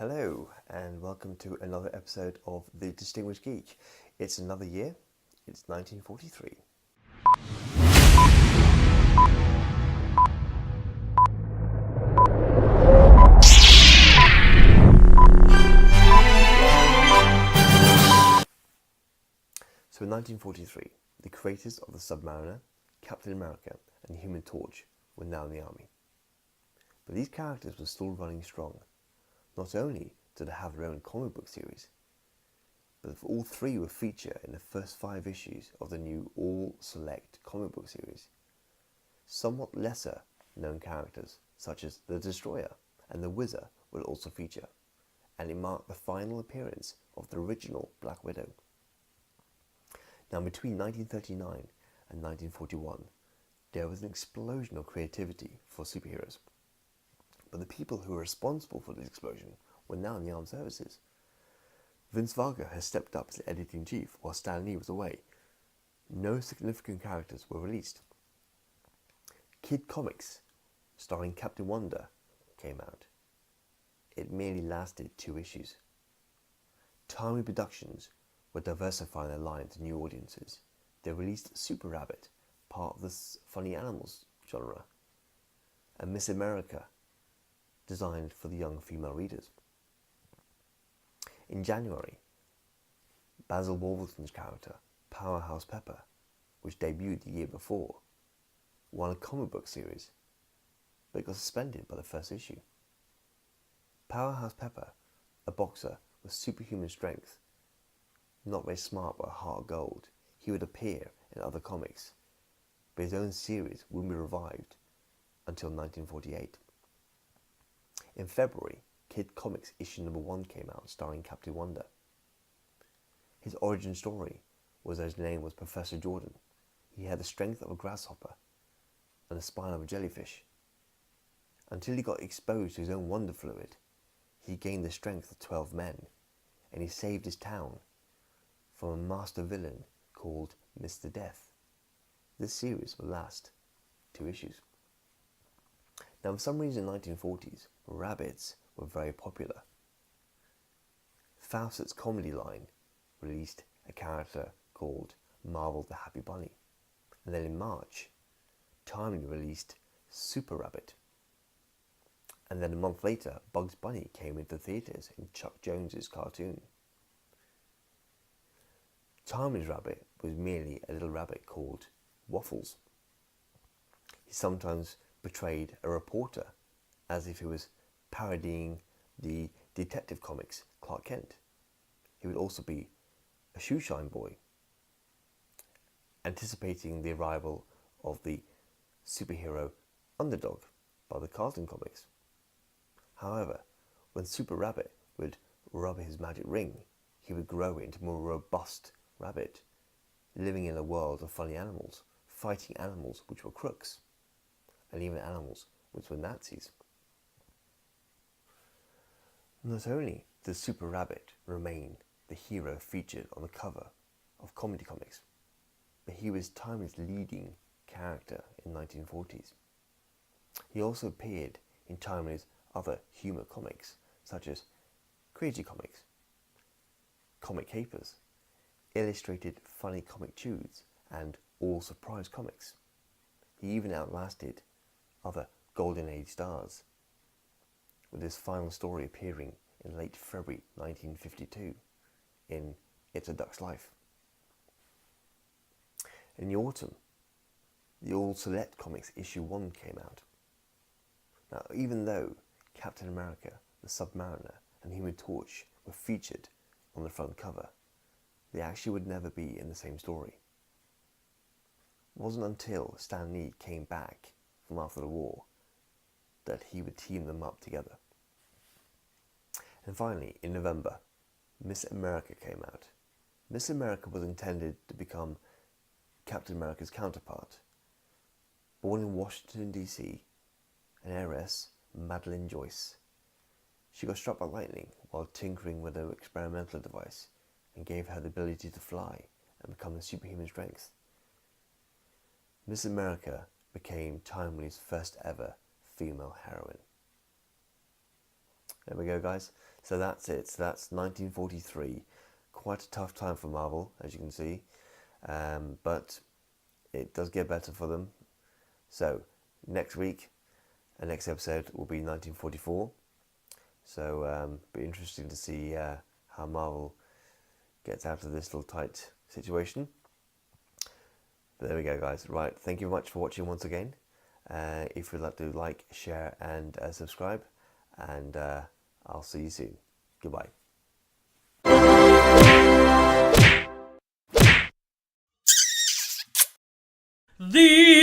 Hello, and welcome to another episode of The Distinguished Geek. It's another year, it's 1943. So in 1943, the creators of the Submariner, Captain America, and Human Torch were now in the army. But these characters were still running strong. Not only did they have their own comic book series, but all three would feature in the first 5 issues of the new all-select comic book series. Somewhat lesser known characters, such as the Destroyer and the Wizard, will also feature, and it marked the final appearance of the original Black Widow. Now, between 1939 and 1941, there was an explosion of creativity for superheroes. But the people who were responsible for this explosion were now in the armed services. Vince Varga has stepped up as editor-in-chief while Stan Lee was away. No significant characters were released. Kid Comics, starring Captain Wonder, came out. It merely lasted 2 issues. Timely Productions were diversifying their line to new audiences. They released Super Rabbit, part of the funny animals genre, and Miss America, designed for the young female readers. In January, Basil Wolverton's character, Powerhouse Pepper, which debuted the year before, won a comic book series, but got suspended by the first issue. Powerhouse Pepper, a boxer with superhuman strength, not very smart but a heart of gold, he would appear in other comics, but his own series wouldn't be revived until 1948. In February, Kid Comics issue number 1 came out, starring Captain Wonder. His origin story was that his name was Professor Jordan. He had the strength of a grasshopper and the spine of a jellyfish. Until he got exposed to his own wonder fluid, he gained the strength of 12 men, and he saved his town from a master villain called Mr. Death. This series will last 2 issues. Now, for some reason in the 1940s, rabbits were very popular. Fawcett's comedy line released a character called Marvel the Happy Bunny. And then in March, Timely released Super Rabbit. And then a month later, Bugs Bunny came into theatres in Chuck Jones's cartoon. Timely's rabbit was merely a little rabbit called Waffles. He sometimes portrayed a reporter as if he was parodying the Detective Comics Clark Kent. He would also be a shoeshine boy, anticipating the arrival of the superhero Underdog by the Carlton Comics. However, when Super Rabbit would rub his magic ring, he would grow into a more robust rabbit, living in a world of funny animals, fighting animals which were crooks, and even animals which were Nazis. Not only did Super Rabbit remain the hero featured on the cover of comedy comics, but he was Timely's leading character in the 1940s. He also appeared in Timely's other humour comics, such as Crazy Comics, Comic Capers, Illustrated Funny Comic Tudes, and All Surprise Comics. He even outlasted other Golden Age stars, with his final story appearing in late February 1952 in It's a Duck's Life. In the autumn, the All Select Comics issue 1 came out. Now, even though Captain America, the Submariner, and Human Torch were featured on the front cover, they actually would never be in the same story. It wasn't until Stan Lee came back from after the war that he would team them up together. And finally, in November, Miss America came out. Miss America was intended to become Captain America's counterpart. Born in Washington, D.C., an heiress, Madeline Joyce, she got struck by lightning while tinkering with an experimental device and gave her the ability to fly and become a superhuman strength. Miss America became Timely's first ever female heroine. There we go, guys. So that's it. So that's 1943. Quite a tough time for Marvel, as you can see. But it does get better for them. So next week, the next episode will be 1944. So be interesting to see how Marvel gets out of this little tight situation. But there we go, guys. Right, thank you very much for watching once again. If you'd like to like, share and subscribe, and I'll see you soon. Goodbye. The